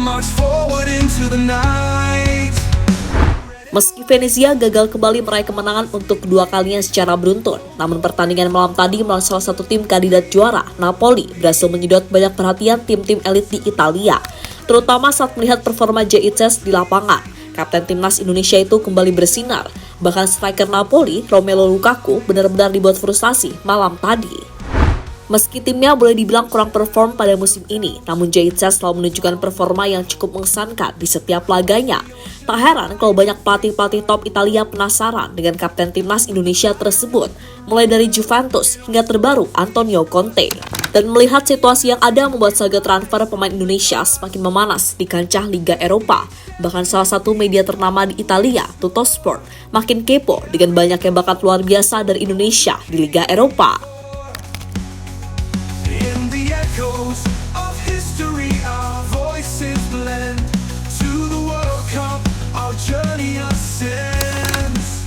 march forward into the night. Meski Venezia gagal kembali meraih kemenangan untuk kedua kalinya secara beruntun, namun pertandingan malam tadi melawan salah satu tim kandidat juara, Napoli, berhasil menyedot banyak perhatian tim-tim elit di Italia, terutama saat melihat performa JICES di lapangan. Kapten timnas Indonesia itu kembali bersinar, bahkan striker Napoli, Romelu Lukaku, benar-benar dibuat frustasi malam tadi. Meski timnya boleh dibilang kurang perform pada musim ini, namun JICES selalu menunjukkan performa yang cukup mengesankan di setiap laganya. Tak heran kalau banyak pelatih-pelatih top Italia penasaran dengan kapten timnas Indonesia tersebut, mulai dari Juventus hingga terbaru Antonio Conte. Dan melihat situasi yang ada membuat saga transfer pemain Indonesia semakin memanas di kancah Liga Eropa. Bahkan salah satu media ternama di Italia, Tuttosport, makin kepo dengan banyaknya bakat luar biasa dari Indonesia di Liga Eropa. Echoes of history, our voices blend to the World Cup, our journey ascends.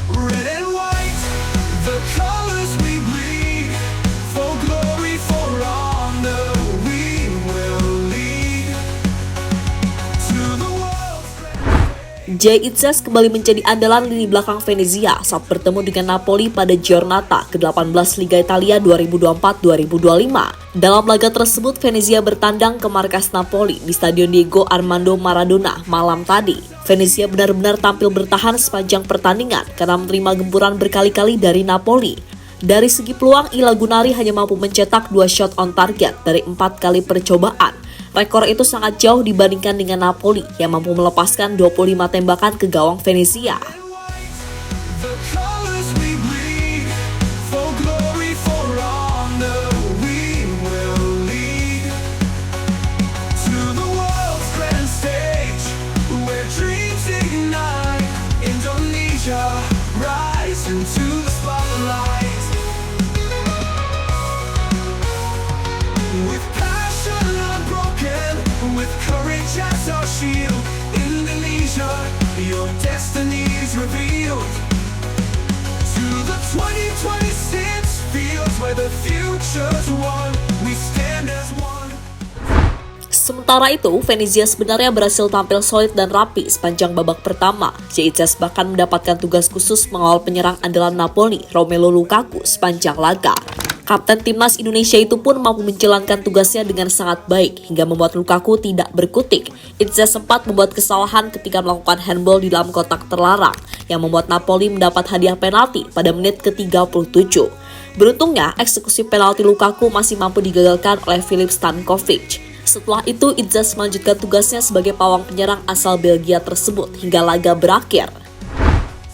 Red and white, the colors we bleed, for glory, for honor, we will lead to the world's JICES kembali menjadi andalan lini belakang Venezia saat bertemu dengan Napoli pada Giornata ke-18 Liga Italia 2024-2025. Dalam laga tersebut, Venezia bertandang ke markas Napoli di Stadion Diego Armando Maradona malam tadi. Venezia benar-benar tampil bertahan sepanjang pertandingan karena menerima gempuran berkali-kali dari Napoli. Dari segi peluang, Ila Gunari hanya mampu mencetak 2 shot on target dari 4 kali percobaan. Rekor itu sangat jauh dibandingkan dengan Napoli yang mampu melepaskan 25 tembakan ke gawang Venezia. Rise into the spotlight with passion unbroken, with courage as our shield. Indonesia, your destiny is revealed to the 2026 fields where the future's won. We stand as one. Sementara itu, Venezia sebenarnya berhasil tampil solid dan rapi sepanjang babak pertama. JICES bahkan mendapatkan tugas khusus mengawal penyerang andalan Napoli, Romelu Lukaku, sepanjang laga. Kapten timnas Indonesia itu pun mampu menjalankan tugasnya dengan sangat baik, hingga membuat Lukaku tidak berkutik. JICES sempat membuat kesalahan ketika melakukan handball di dalam kotak terlarang, yang membuat Napoli mendapat hadiah penalti pada menit ke-37. Beruntungnya, eksekusi penalti Lukaku masih mampu digagalkan oleh Filip Stankovic. Setelah itu, JICES melanjutkan tugasnya sebagai pawang penyerang asal Belgia tersebut hingga laga berakhir.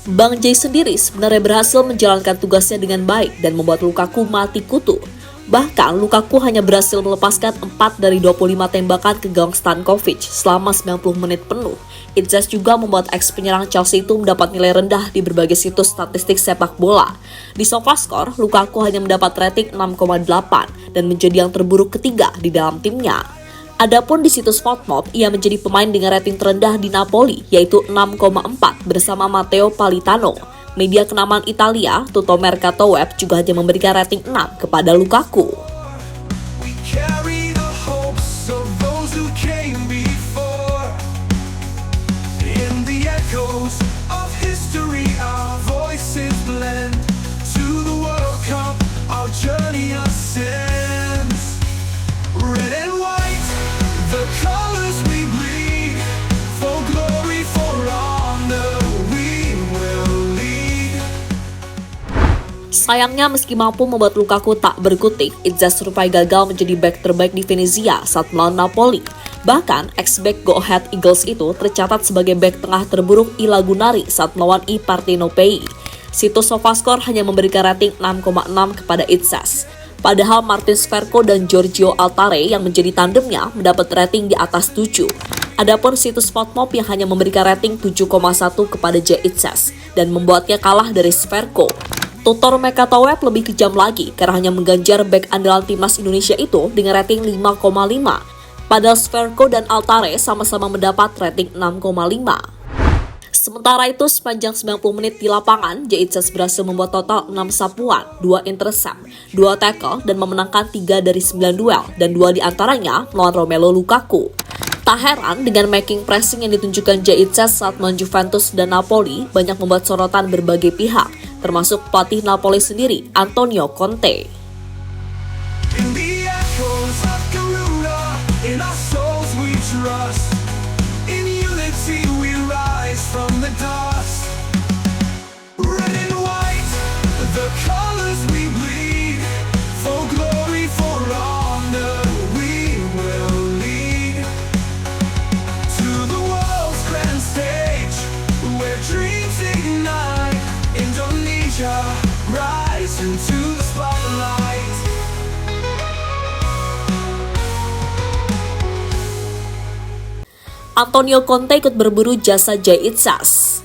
Bang Jay sendiri sebenarnya berhasil menjalankan tugasnya dengan baik dan membuat Lukaku mati kutu. Bahkan, Lukaku hanya berhasil melepaskan 4 dari 25 tembakan ke gawang Stankovic selama 90 menit penuh. JICES juga membuat ex-penyerang Chelsea itu mendapat nilai rendah di berbagai situs statistik sepak bola. Di SofaScore, Lukaku hanya mendapat rating 6,8 dan menjadi yang terburuk ketiga di dalam timnya. Adapun di situs FotMob, ia menjadi pemain dengan rating terendah di Napoli, yaitu 6,4 bersama Matteo Politano. Media kenamaan Italia, Tutto Mercato Web, juga hanya memberikan rating 6 kepada Lukaku. Sayangnya, meski mampu membuat Lukaku tak berkutik, JICES serupai gagal menjadi back terbaik di Venezia saat melawan Napoli. Bahkan, ex-back Go Ahead Eagles itu tercatat sebagai back tengah terburuk Ila Gunari saat melawan I Partenopei. Situs SofaScore hanya memberikan rating 6,6 kepada JICES. Padahal Martin Sverko dan Giorgio Altare yang menjadi tandemnya mendapat rating di atas 7. Adapun situs FotMob yang hanya memberikan rating 7,1 kepada JICES dan membuatnya kalah dari Sverko. Tutor Mercato Web lebih kejam lagi karena hanya mengganjar bek andalan timnas Indonesia itu dengan rating 5,5. Padahal Sverko dan Altare sama-sama mendapat rating 6,5. Sementara itu, sepanjang 90 menit di lapangan, JICES berhasil membuat total 6 sapuan, 2 intercept, 2 tackle, dan memenangkan 3 dari 9 duel, dan 2 diantaranya melawan Romelu Lukaku. Tak heran dengan making pressing yang ditunjukkan Jaitzes saat melawan Juventus dan Napoli banyak membuat sorotan berbagai pihak, termasuk pelatih Napoli sendiri, Antonio Conte. In the echoes of Garuda, in our souls we trust. In unity we rise from the dust. Red and white, the colors we bleed. For glory, for honor, we will lead. To the world's grand stage, where dreams ignite. Indonesia, rise into the spotlight. Antonio Conte ikut berburu jasa Jaitzes.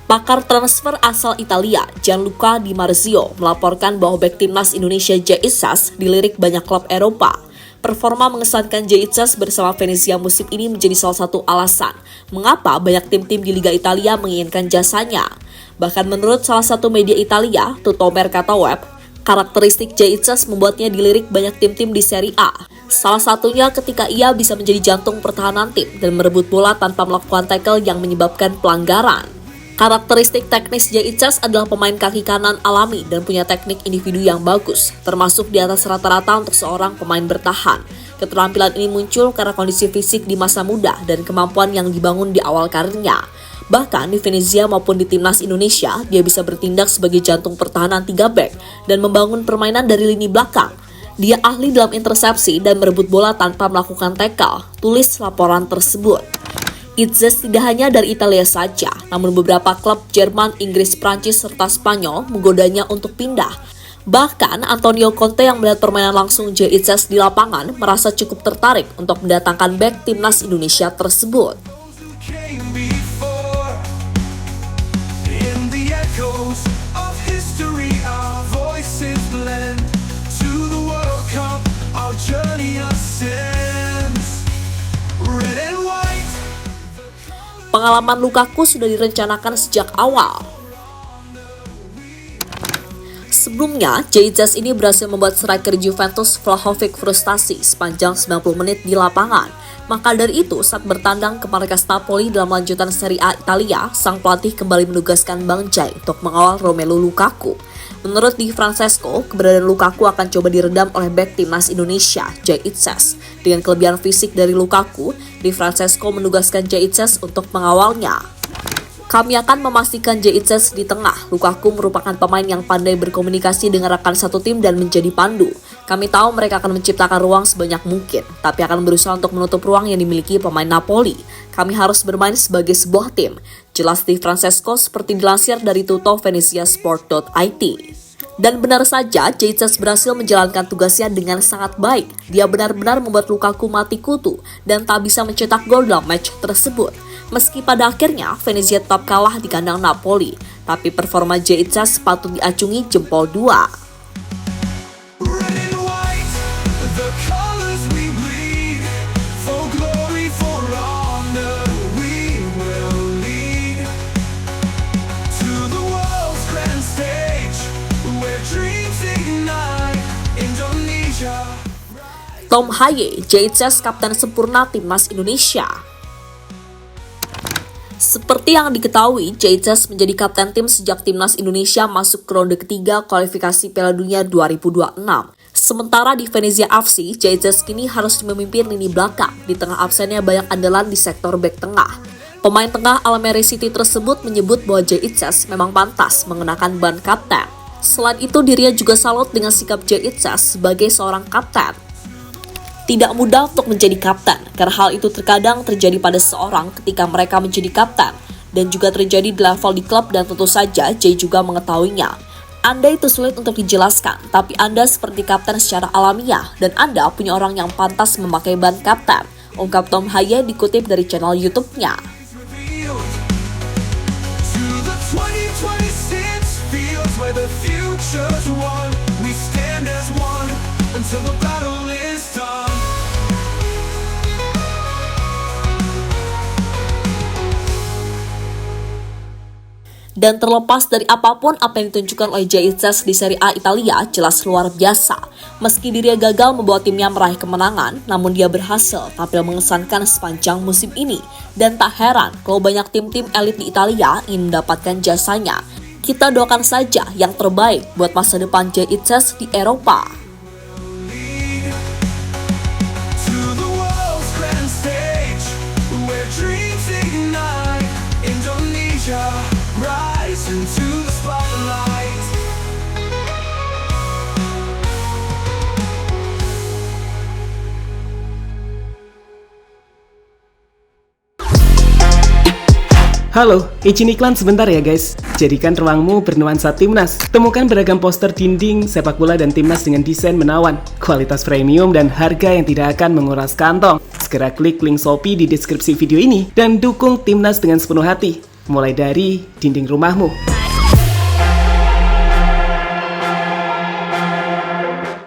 Pakar transfer asal Italia, Gianluca Di Marzio, melaporkan bahwa bek timnas Indonesia Jaitzes dilirik banyak klub Eropa. Performa mengesankan Jaitzes bersama Venezia musim ini menjadi salah satu alasan mengapa banyak tim-tim di Liga Italia menginginkan jasanya. Bahkan menurut salah satu media Italia, Tutto Mercato Web, karakteristik Jaitzes membuatnya dilirik banyak tim-tim di Serie A. Salah satunya ketika ia bisa menjadi jantung pertahanan tim dan merebut bola tanpa melakukan tackle yang menyebabkan pelanggaran. Karakteristik teknis Jaitzes adalah pemain kaki kanan alami dan punya teknik individu yang bagus, termasuk di atas rata-rata untuk seorang pemain bertahan. Keterampilan ini muncul karena kondisi fisik di masa muda dan kemampuan yang dibangun di awal karirnya. Bahkan di Venezia maupun di timnas Indonesia, dia bisa bertindak sebagai jantung pertahanan 3 bek dan membangun permainan dari lini belakang. Dia ahli dalam intersepsi dan merebut bola tanpa melakukan tackle, tulis laporan tersebut. Jaitzes tidak hanya dari Italia saja, namun beberapa klub Jerman, Inggris, Prancis, serta Spanyol menggodanya untuk pindah. Bahkan Antonio Conte yang melihat permainan langsung Jaitzes di lapangan merasa cukup tertarik untuk mendatangkan bek timnas Indonesia tersebut. Came before. In the echoes of history, our voices blend. To the World Cup, our journey ascends. Red and white. Pengalaman Lukaku sudah direncanakan sejak awal. Sebelumnya, Jaitzes ini berhasil membuat striker Juventus Vlahovic frustasi sepanjang 90 menit di lapangan. Maka dari itu, saat bertandang ke markas Napoli dalam lanjutan Serie A Italia, sang pelatih kembali menugaskan Bang Jai untuk mengawal Romelu Lukaku. Menurut Di Francesco, keberadaan Lukaku akan coba diredam oleh bek timnas Indonesia, Jaitzes. Dengan kelebihan fisik dari Lukaku, Di Francesco menugaskan Jaitzes untuk mengawalnya. Kami akan memastikan Jaitzes di tengah. Lukaku merupakan pemain yang pandai berkomunikasi dengan rekan satu tim dan menjadi pandu. Kami tahu mereka akan menciptakan ruang sebanyak mungkin, tapi akan berusaha untuk menutup ruang yang dimiliki pemain Napoli. Kami harus bermain sebagai sebuah tim. Jelas Di Francesco seperti dilansir dari tuttoveneziasport.it. Dan benar saja, Jaitzes berhasil menjalankan tugasnya dengan sangat baik. Dia benar-benar membuat Lukaku mati kutu dan tak bisa mencetak gol dalam match tersebut. Meski pada akhirnya Venezia tetap kalah di kandang Napoli, tapi performa Jaitzes patut diacungi jempol 2. Red and white, the colors we bleed. For glory, for honor, we will lead. To the world's grand stage, where dreams ignite. Indonesia. Tom Haye, Jaitzes kapten sempurna timnas Indonesia. Seperti yang diketahui, Jaitzes menjadi kapten tim sejak timnas Indonesia masuk ke ronde ketiga kualifikasi Piala Dunia 2026. Sementara di Venezia FC, Jaitzes kini harus memimpin lini belakang di tengah absennya banyak andalan di sektor bek tengah. Pemain tengah Almere City tersebut menyebut bahwa Jaitzes memang pantas mengenakan ban kapten. Selain itu, dirinya juga salut dengan sikap Jaitzes sebagai seorang kapten. Tidak mudah untuk menjadi kapten, karena hal itu terkadang terjadi pada seseorang ketika mereka menjadi kapten, dan juga terjadi di level di klub dan tentu saja Jay juga mengetahuinya. Anda itu sulit untuk dijelaskan, tapi Anda seperti kapten secara alamiah, dan Anda punya orang yang pantas memakai ban kapten, ungkap Tom Haye dikutip dari channel YouTube-nya. Revealed. To the 2026 fields where the future's won. We stand as one until the battle is done. Dan terlepas dari apapun apa yang ditunjukkan oleh JICES di Serie A Italia jelas luar biasa. Meski dirinya gagal membawa timnya meraih kemenangan, namun dia berhasil tampil mengesankan sepanjang musim ini. Dan tak heran kalau banyak tim-tim elit di Italia ingin mendapatkan jasanya. Kita doakan saja yang terbaik buat masa depan JICES di Eropa. To the world's grand stage, where dreams ignite. Indonesia, rise into the spotlight. Halo, izin iklan sebentar ya guys. Jadikan ruangmu bernuansa timnas. Temukan beragam poster dinding, sepak bola dan timnas dengan desain menawan, kualitas premium dan harga yang tidak akan menguras kantong. Segera klik link Shopee di deskripsi video ini dan dukung timnas dengan sepenuh hati. Mulai dari dinding rumahmu.